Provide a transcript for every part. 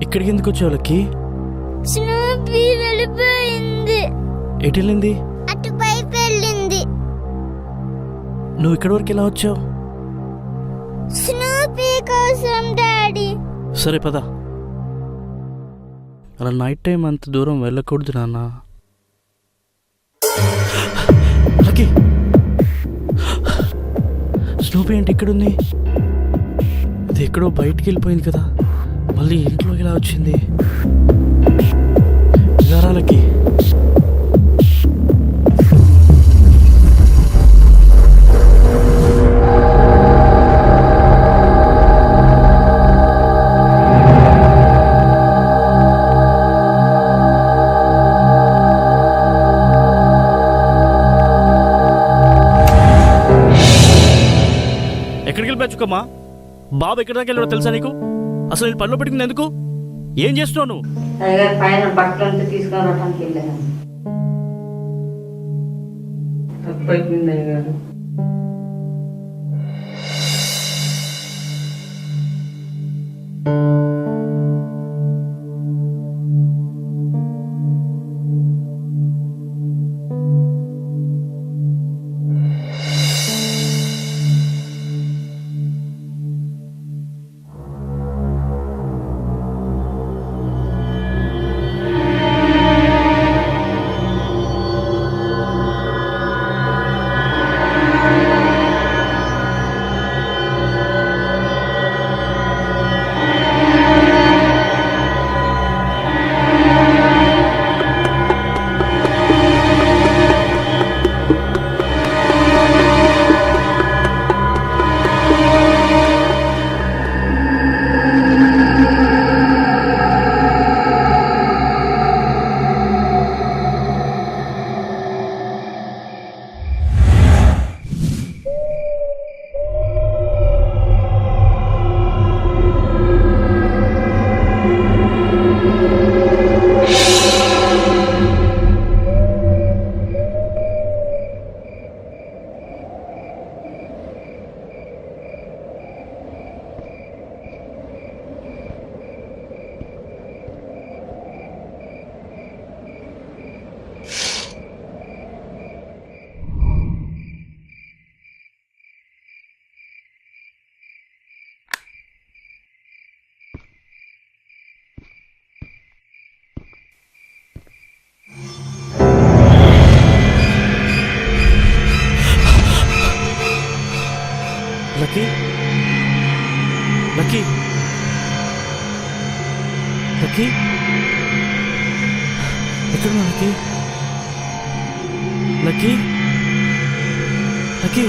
ఇక్కడికి ఎందుకు వచ్చావు లక్కీ? స్నూపీ వెళ్ళిపోయింది. ఎటు వెళ్ళింది? అటువైపు వెళ్ళింది. నువ్వు ఇక్కడి వరకు ఎలా వచ్చావు? స్నూపీ కోసం డాడీ. సరే పద. అలా నైట్ టైం అంత దూరం వెళ్ళకూడదు నాన్న. లక్కీ, స్నూపీ ఏంటి ఇక్కడుంది? అది ఎక్కడో బయటికి వెళ్ళిపోయింది కదా, మళ్ళీ ఇంట్లోకి ఎలా వచ్చింది? ఇలా లక్కీ. ఎక్కడికి వెళ్ళిపోయాచుకమ్మా? బాబు ఎక్కడి దాకా వెళ్ళాడో తెలుసా నీకు? అసలు నేను పనిలో పెట్టుకుంది ఎందుకు? ఏం చేస్తున్నావు నువ్వు? పైన బట్టలు తీసుకొని రావడానికి వెళ్ళాను. తప్పైపోయింది అయ్యగారు. ఎక్కడున్నా లక్కీ? లక్కీ, లక్కీ,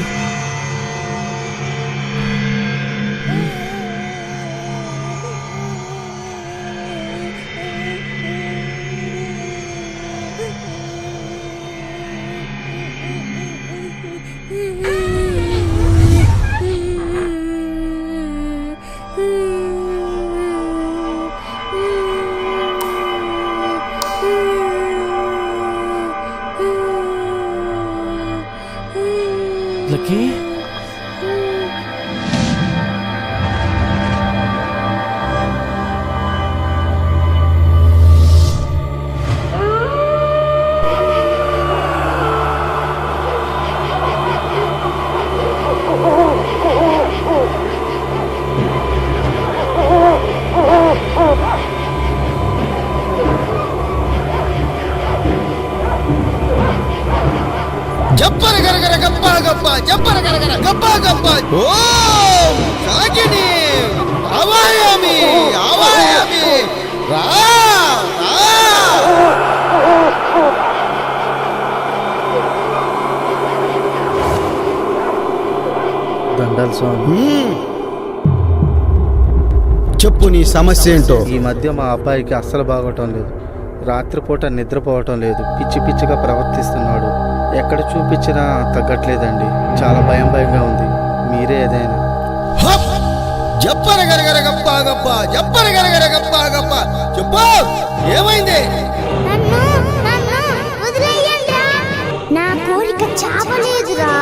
లక్కీ, జప్పర గరగర గప్ప గప్ప జప్పర గరగర గప్ప గప్ప ఓం సాగిని ఆవాయామి ఆవాయామి రా రా. దండాలు స్వామి. చెప్పు నీ సమస్య ఏంటో. ఈ మధ్య మా అబ్బాయికి అస్సలు బాగోటం లేదు. రాత్రిపూట నిద్రపోవటం లేదు. పిచ్చి పిచ్చిగా ప్రవర్తిస్తున్నాడు. ఎక్కడ చూపించినా తగ్గట్లేదండి. చాలా భయంగా ఉంది. మీరే ఏదైనా. హప్! జప్పర గరగర గప్ప గప్ప జప్పర గరగర గప్ప గప్ప చెప్పు ఏమైంది? నన్ను వదిలేయండి. నా కోరిక చావలేదురా,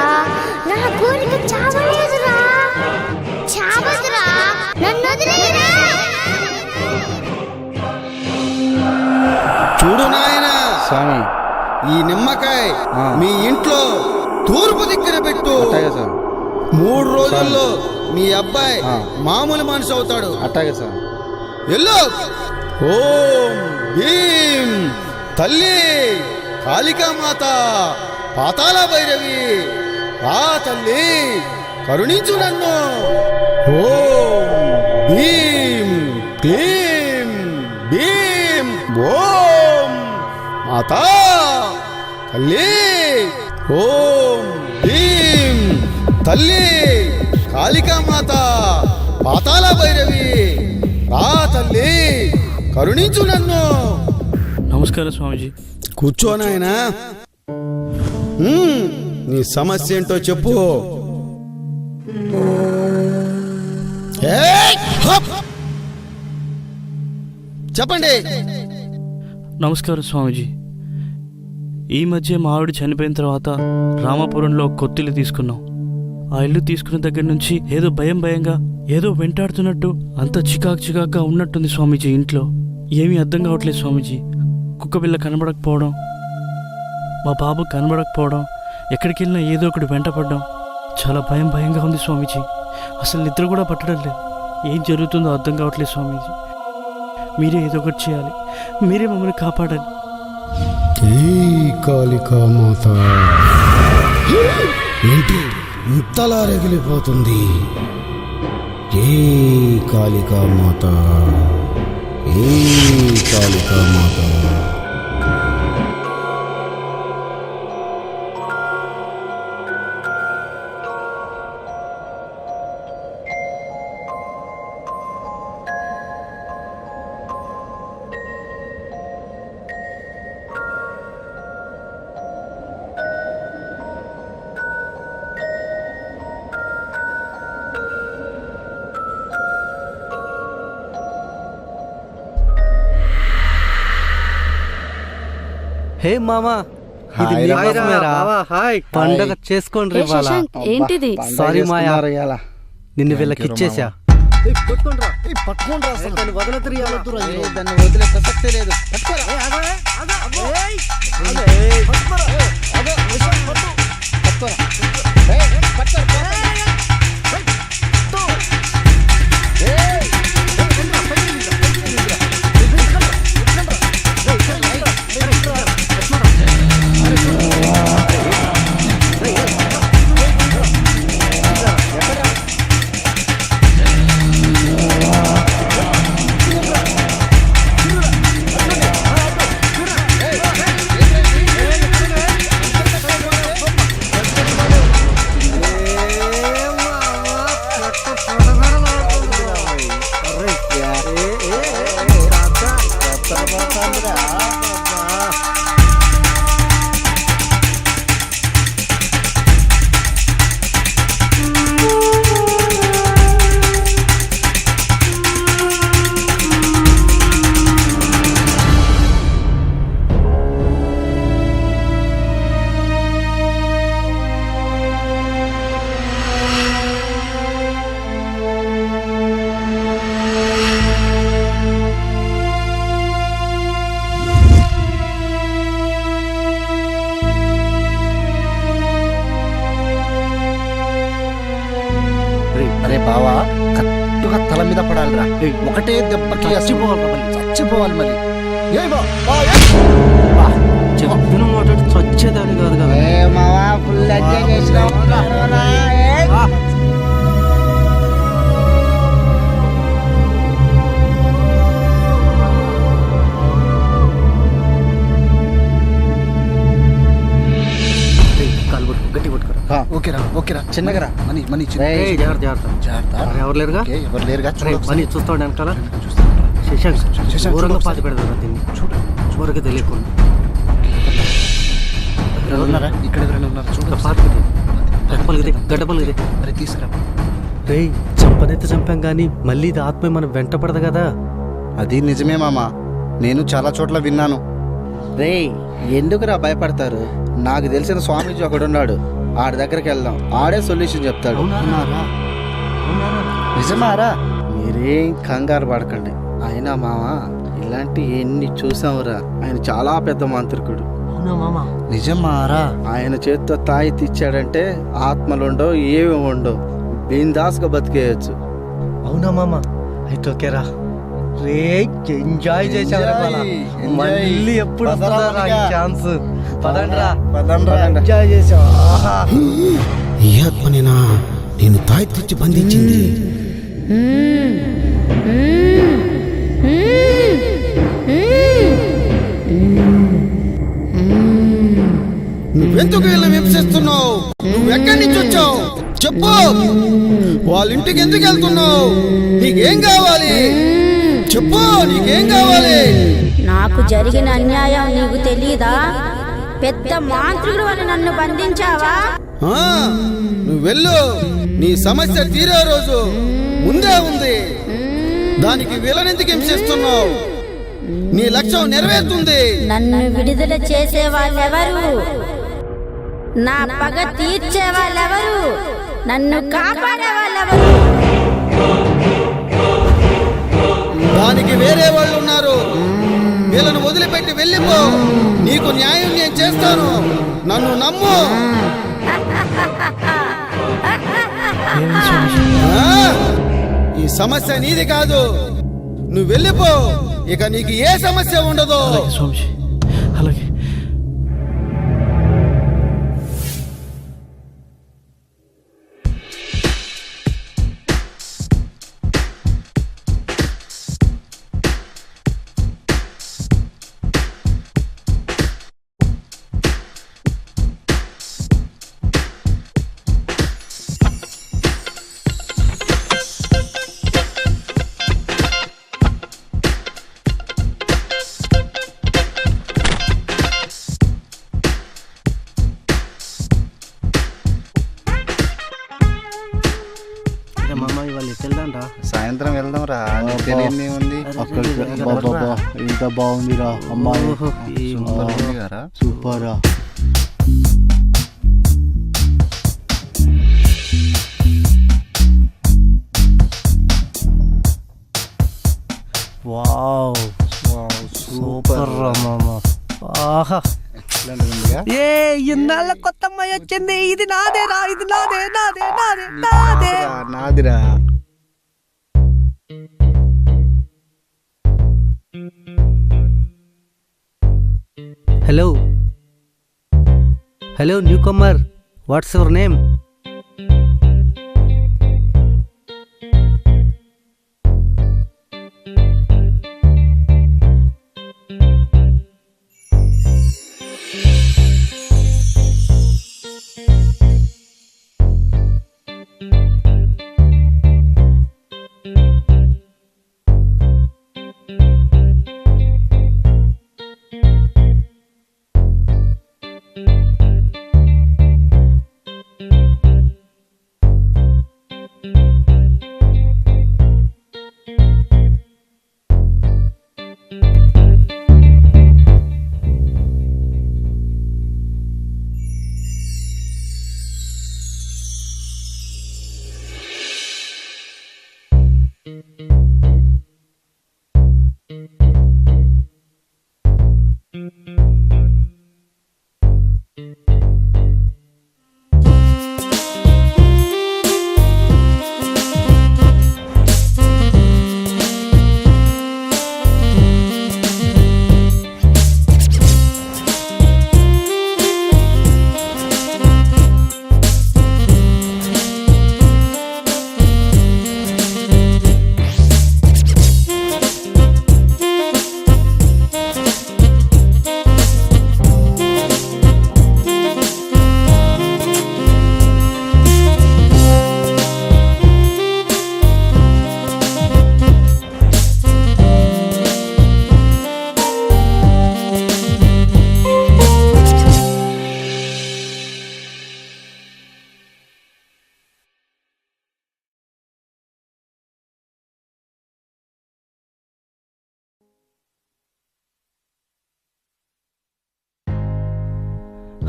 నా కోరిక చావలేదురా, చావదురా, నన్ను వదిలేయరా. చూడు నాయనా, స్వామి ఈ నిమ్మకాయ ఆ. మీ ఇంట్లో తూర్పు దిక్కున పెట్టు. అట్టాగే స్వామి. 3 రోజుల్లో మీ అబ్బాయి ఆ. మామూలు మనిషి అవుతాడు. అట్టాగే స్వామి. ఎల్లో ఓం భీం తల్లి కాళికామాత పాతాళ భైరవి రా తల్లి కరుణించు నన్ను. ఓం భీం క్లీం భీం ఓం మాతా తల్లి ఓం భీం తల్లి కాళికామాత పాతాళ భైరవి రా తల్లి కరుణించు నన్ను. నమస్కారం స్వామీజీ. కూర్చో నాయనా. నీ సమస్య ఏంటో చెప్పు. ఏయ్! హప్! చెప్పండి. నమస్కారం స్వామీజీ. ఈ మధ్య మా ఆవిడ చనిపోయిన తర్వాత రామాపురంలో కొత్త ఇల్లు తీసుకున్నాం. ఆ ఇల్లు తీసుకున్న దగ్గర నుంచి ఏదో భయంగా ఏదో వెంటాడుతున్నట్టు అంత చికాకుగా ఉన్నట్టుంది స్వామీజీ. ఇంట్లో ఏమీ అర్థం కావట్లేదు స్వామీజీ. కుక్కపిల్ల కనబడకపోవడం, మా బాబు కనబడకపోవడం, ఎక్కడికి వెళ్ళినా ఏదో ఒకటి వెంటపడడం, చాలా భయంగా ఉంది స్వామీజీ. అసలు నిద్ర కూడా పట్టడం లేదు. ఏం జరుగుతుందో అర్థం కావట్లేదు స్వామీజీ. మీరే ఏదో ఒకటి చేయాలి. మీరే మమ్మల్ని కాపాడాలి. కాళికామాత ఏంటి ఇంతలా రగిలిపోతుంది? ఏ కాళికామాత, ఏ కాళికామాత. హే మామా, ఇది హాయ్ రా మీకోసమేరా. హాయ్. పండగ చేసుకోండి ఇవాళ. ఏంటిది? సారీ మాయా, నిన్ను వీళ్ళకి ఇచ్చేసా. దాన్ని వదిలే ప్రసక్తే లేదు. పడాలిరా. ఒకటే దెబ్బకి చచ్చిపోవాలి మరి. చెప్పిన మాట చచ్చేదాన్ని కాదు కదా. గట్టి పట్టుకురా. ఓకేరా చిన్నగరా మనీ జాగ్రత్త. ఎవరు లేరుగా ఎవరు లేరుగా. మనీ చూస్తాడు వెనకాల. శశాంక్ ఊరంగా పాతి పెడతారా దీన్ని ఊరికి తెలియకుండా. ఇక్కడ ఎవరైనా ఉన్నారా చూడు. గడ్డపలిగిరి మరి తీసుకురా. రే చంపనైతే చంపాం కానీ మళ్ళీ ఇది ఆత్మ మనం వెంట పడదు కదా. అది నిజమే మామ, నేను చాలా చోట్ల విన్నాను. రేయ్ ఎందుకురా భయపడతారు? నాకు తెలిసిన స్వామీజీ ఒకడున్నాడు, ఆడి దగ్గరికి వెళ్దాం, ఆడే సొల్యూషన్ చెప్తాడు. నిజమారా? మీరేం కంగారు పడకండి. అయినా మామ ఇలాంటి ఎన్ని చూసావురా, ఆయన చాలా పెద్ద మాంత్రికుడు. అవునా మామ? నిజమారా? ఆయన చేతితో తాయి తెచ్చాడంటే ఆత్మలుండవు, ఏమి ఉండవు, బిందాస్గా బతికేయచ్చు. అవునా మామ? అయితే ఓకేరా. రే ఎంజాయ్ చేసావురా. మళ్ళీ ఎప్పుడు ఛాన్స్? పదండ్రా. ఎంజాయ్ చేసావు. ఈ ఆత్మనేనా నేను తాయి తెచ్చి బంధించింది? నువ్వెందుకు వీళ్ళని హింసిస్తున్నావు? నువ్వు ఎక్కడి నుంచి వచ్చావు చెప్పు. వాళ్ళ ఇంటికి ఎందుకు వెళ్తున్నావు? నీకేం కావాలి చెప్పు, నీకేం కావాలి? నాకు జరిగిన అన్యాయం నీకు తెలీదా? పెద్ద మాంత్రికుడు అని నన్ను బంధించావా? నువ్వు వెళ్ళు, నీ సమస్య తీరే రోజు ముందే ఉంది. దానికి వీళ్ళనెందుకు హింసిస్తున్నావు? నీ లక్ష్యం నెరవేరుతుంది. నన్ను విడుదల చేసే వాళ్ళెవరు? నా పగ తీర్చే వాళ్ళెవరు? నన్ను కాపాడే వాళ్ళెవరు? దానికి వేరే వాళ్ళు ఉన్నారు. వీళ్ళను వదిలిపెట్టి వెళ్ళిపో. నీకు న్యాయం నేను చేస్తాను, నన్ను నమ్ము. ఈ సమస్య నీది కాదు, నువ్వు వెళ్ళిపో. ఇక నీకు ఏ సమస్య ఉండదు. స్వామిజీ అలాగే. సాయంత్రం వెళ్దాం రా. ఉంది ఇంత బాగుందిరా అమ్మాయి, సూపర్ రా. వావ్ సూపర్ రా మామ. ఆహా ఏ ఇన్నాళ్ళ కొత్త అమ్మాయి వచ్చింది. ఇది నాదేరా, ఇది నాదే నాదే నాదే నాదే నాదిరా. Hello newcomer, what's your name?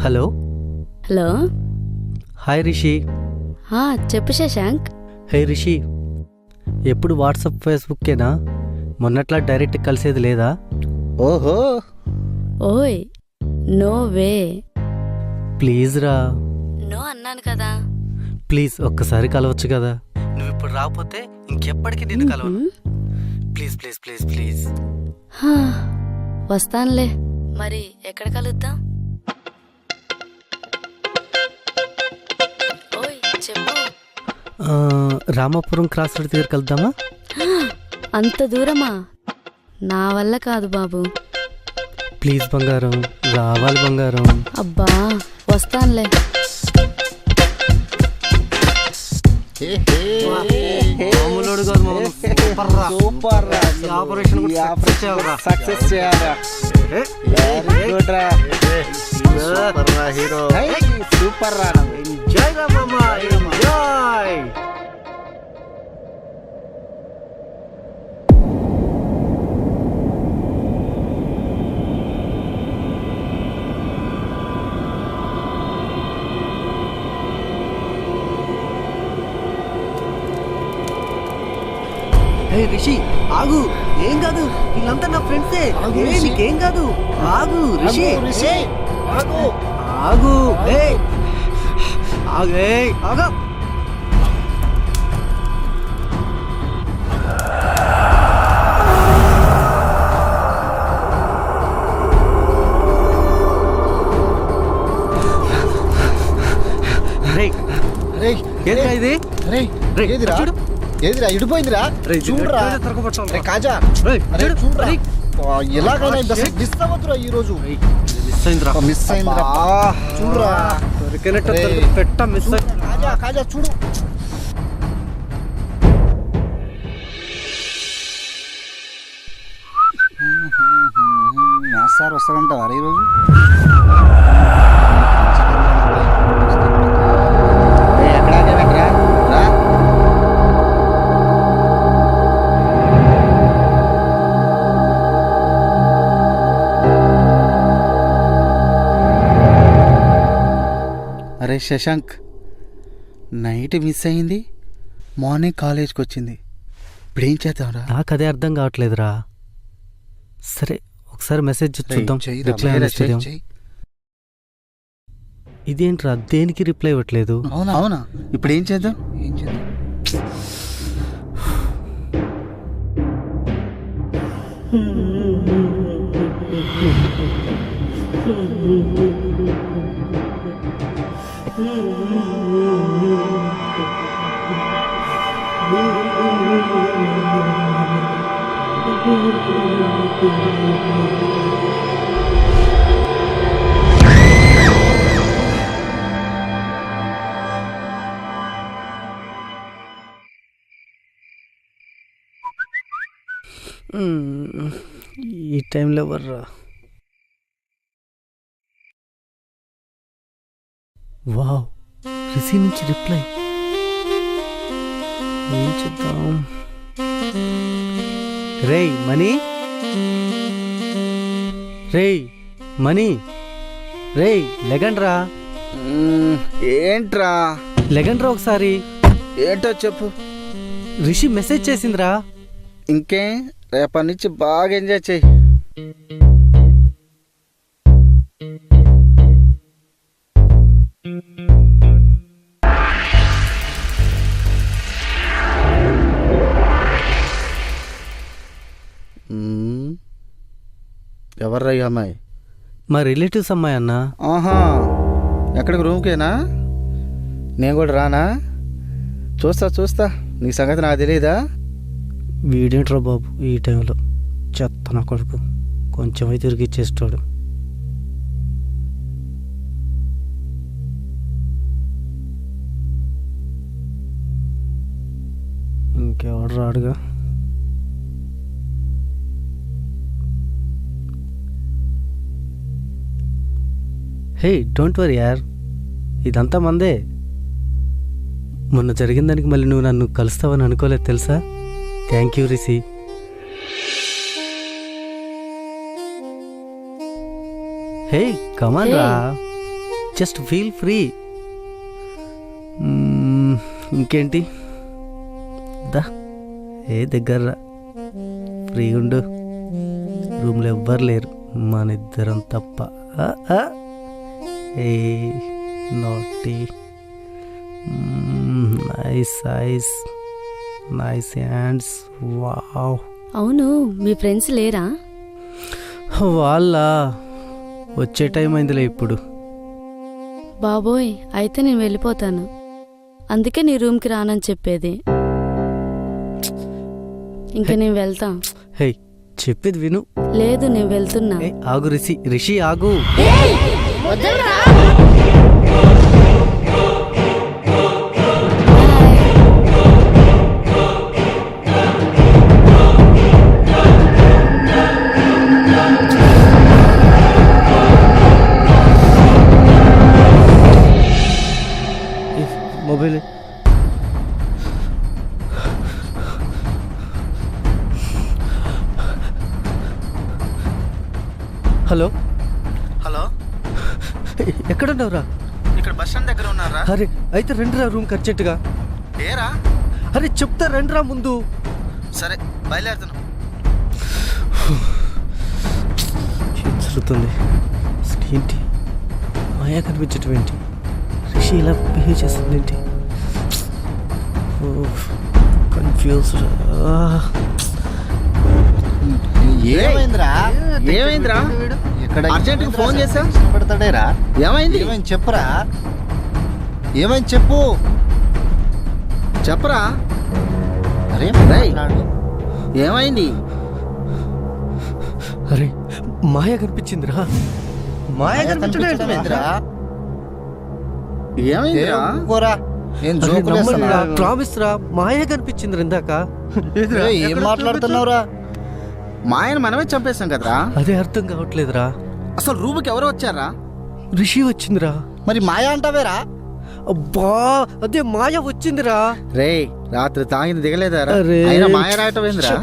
Hello hello. Hi Rishi. చెప్పు శశాంక్. హే రిషి, ఎప్పుడు వాట్సాప్ ఫేస్బుక్కేనా? మొన్నట్లా డైరెక్ట్ కలిసేది లేదా? ఓహో, ఓయ్ నో వే. ప్లీజ్ రా. నో అన్నాను కదా. ప్లీజ్ ఒక్కసారి కలవచ్చు కదా. నువ్వు ఇప్పుడు రాకపోతే ఇంకెప్పటికీ నిన్ను కలవను. Please please please please. వస్తానులే. మరి ఎక్కడ కలుద్దాం? ఓయ్ చెప్పు. రామాపురం క్రాస్ రోడ్ దగ్గర కలుద్దామా? అంత దూరమా? నా వల్ల కాదు బాబు. ప్లీజ్ బంగారం, రావాలి బంగారం. అబ్బా వస్తానులే. సక్సెస్ చేయాలా? గుడ్ రా, సూపర్ రా హీరో, సూపర్ రా. ఎంజాయ్ రా మామా, ఎంజాయ్. రిషి ఆగు, ఏం కాదు, వీళ్ళంతా నా ఫ్రెండ్సే. నీకేం కాదు, ఆగు రిషి. ఆగు ఆగు, ఆగా. ఏంట్రా ఇది? ఏదిరా ఏదిరా ఇడిపోయిందిరా, చూడరా కాజా, చూడరా ఎలాగైనా మిస్ అవ్వదురా ఈ రోజు. మిస్ అయిందిరా, చూడరా పెట్ట మిస్. కాజా కాజా చూడు. మ్యాథ్స్ సార్ వస్తాడంటావా ఈరోజు? అరే శశాంక్, నైట్ మిస్ అయింది, మార్నింగ్ కాలేజ్కి వచ్చింది, ఇప్పుడు ఏం చేద్దాంరా? నాకు అదే అర్థం కావట్లేదురా. సరే ఒకసారి మెసేజ్ చూద్దాం, రిప్లై అనేది. ఇదేంట్రా దేనికి రిప్లై ఇవ్వట్లేదు? అవునా, ఇప్పుడు ఏం చేద్దాం? ఈ టైంలో ఎవర్రా? వావ్, రిసీ నుంచి రిప్లై. ఏం చేద్దాం? రేయ్ మనీ, రేయ్ మనీ, రేయ్ లెగండ్రా. ఏంట్రా? లెగండ్రా ఒకసారి. ఏంటో చెప్పు. రిషి మెసేజ్ చేసిందిరా. ఇంకే రేపటి నుంచి బాగా ఎంజాయ్ చెయ్యి. ఎవర్రా ఈ అమ్మాయి? మా రిలేటివ్స్ అమ్మాయి అన్న. ఆహా, ఎక్కడికి రూమ్కేనా? నేను కూడా రానా? చూస్తా, నీ సంగతి నాకు తెలియదా? వీడేంట్రా బాబు ఈ టైంలో, చెత్త నా కొడుకు, కొంచెం తిరిగి ఇచ్చేస్తాడు. ఇంకెవడు రాడుగా. హే డోంట్ వరీ యార్, ఇదంతా మందే. మొన్న జరిగిన దానికి మళ్ళీ నువ్వు నన్ను కలుస్తావని అనుకోలేదు తెలుసా. Thank you Rishi. Hey come on రా. Just feel free. ఇంకేంటి దా దగ్గర ఫ్రీ ఉండు. రూమ్లో ఎవ్వరు లేరు, మన ఇద్దరం తప్ప. ఏ నాటి nice ice, nice hands. Wow. అవును, మీ ఫ్రెండ్స్ లేరా? వాళ్ళ వచ్చే టైం అయిందిలే ఇప్పుడు. బాబోయ్, అయితే నేను వెళ్ళిపోతాను. అందుకే నీ రూమ్కి రానని చెప్పేది. ఇంకా నేను వెళ్తా. హే, చెప్పేది విను. లేదు, నేను వెళ్తున్నా. ఆగు రిషి ఆగు. మొబైల్ హలో హలో, ఎక్కడున్నావురా? ఇక్కడ బస్ స్టాండ్ దగ్గర ఉన్నారా? అరే అయితే రండిరా రూమ్కి అర్జెంటుగా. ఏరా? అరే చెప్తా రండిరా ముందు. సరే బయలుదేరుతున్నాం. ఏం జరుగుతుంది అసలు? ఏంటి మాయా కనిపించటం ఏంటి? రిషి ఇలా బిహేవ్ చేస్తుంది ఏంటి? కన్ఫ్యూజ్డ్. ఏమైందిరా? ఏమైందిరా? ఇక్కడ అర్జెంటుగా ఫోన్ చేసా పెడతాడేరా? ఏమైంది? ఏమైంది చెప్పురా, ఏమైంది చెప్పు. చెప్పరా. అరే రేయ్, ఏమైంది? అరే మాయా కనిపించిందిరా. మాయా కనిపించడం ఏంటిరా? ఏమైందిరా? కోరా నేను జోకులేస్తున్నా. ప్రామిస్ రా, మాయా కనిపించింది ఇందాక. ఏం మాట్లాడుతున్నావురా? మాయను మనమే చంపేశాం కదరా. అదే అర్థం కావట్లేదురా. అసలు రూమ్కి ఎవరు వచ్చారా? రిషి వచ్చిందిరా. మరి మాయా అంటావేరా? అబ్బా, అదే మాయ వచ్చిందిరా. రే, రాత్రి తాగింది దిగలేదారా? అరే, అయినా మాయ రాయటం ఏందిరా?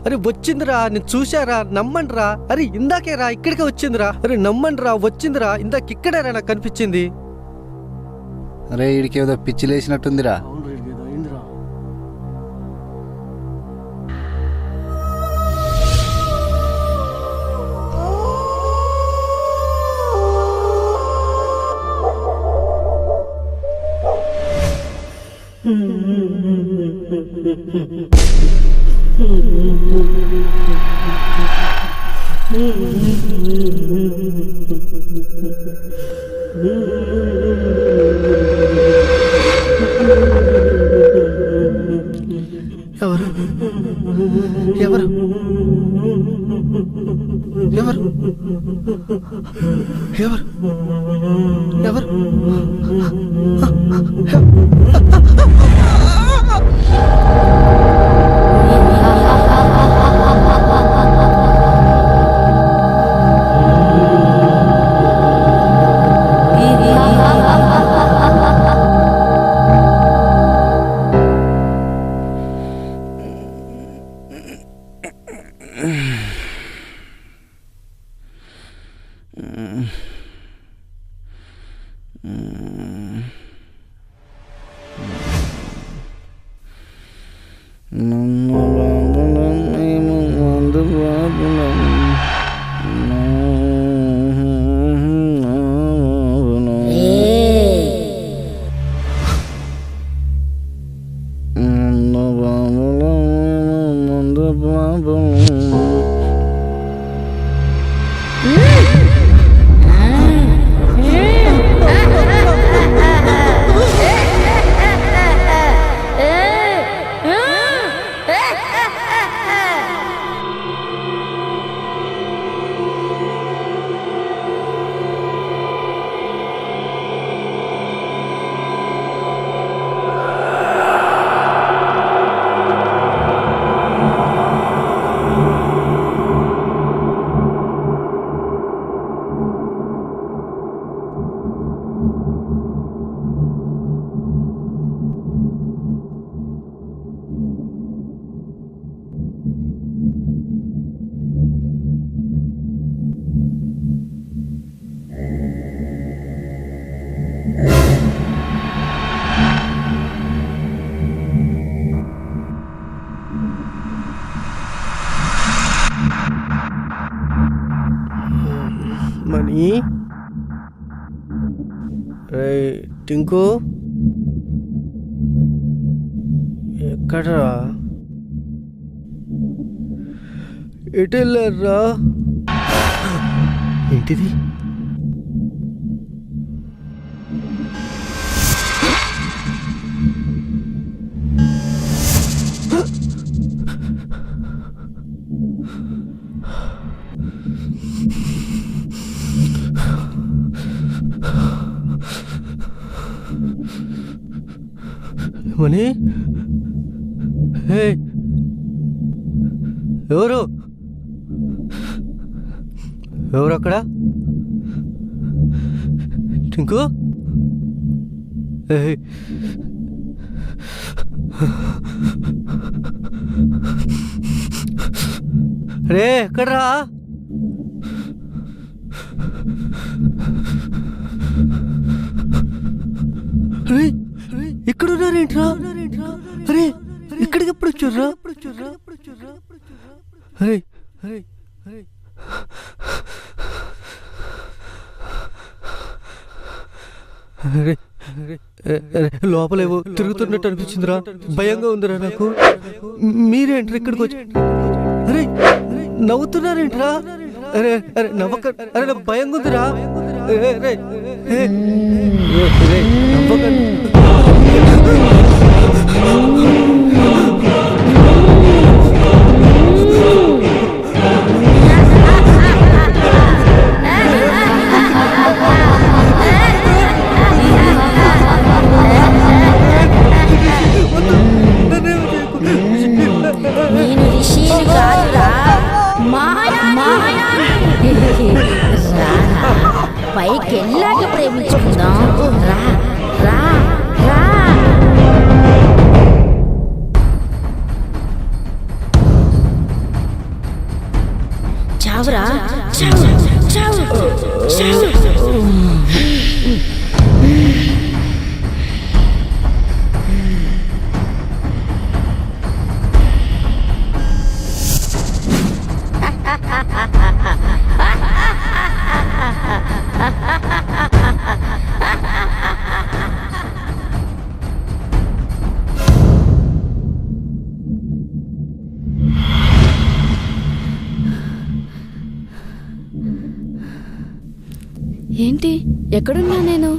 అరే వచ్చిందిరా, నేను చూశారా, నమ్మండిరా. అరే ఇందాకే రా, ఇక్కడికే వచ్చిందిరా. అరే నమ్మండిరా, వచ్చిందిరా. ఇందాక ఇక్కడేరా నాకు కనిపించింది. అరే వీడికి ఏదో పిచ్చి లేచినట్టుందిరా. ఎవరు ఎవరు ఎవరు ఎవరు ఎవరు? మణి టింకు ఎక్కడరా? ఎటు వెళ్ళారా? ఏంటిది? మణి హే ఎవరు ఎవరు అక్కడ? టింకు రే ఎక్కడరా? రే ఇక్కడున్నారేంట్రా? అరే ఇక్కడికి ఎప్పుడు వచ్చారా? అరే అరే అరే లోపలేవో తిరుగుతున్నట్టు అనిపించిందిరా, భయంగా ఉందిరా నాకు. మీరేంట్రా ఇక్కడికి వచ్చి? అరే నవ్వుతున్నారేంట్రా? అరే అరే నవ్వక, అరే నాకు భయంగా ఉందిరా. నవ్వకండి. నేను రిషిని కాదురా, పైకి వెళ్ళాక ప్రేమించుకుందాం. రా రా రా. చావురా చావు చావు చావు. ఏంటి ఎక్కడున్నా నేను?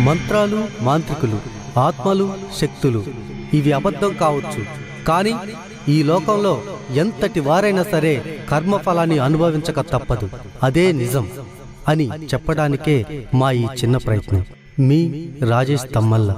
మంత్రాలు, మాంత్రికులు, ఆత్మలు, శక్తులు ఇవి అబద్ధం కావచ్చు, కానీ ఈ లోకంలో ఎంతటి వారైనా సరే కర్మఫలాన్ని అనుభవించక తప్పదు. అదే నిజం అని చెప్పడానికే మా ఈ చిన్న ప్రయత్నం. మీ రాజేష్ తమ్మల్ల.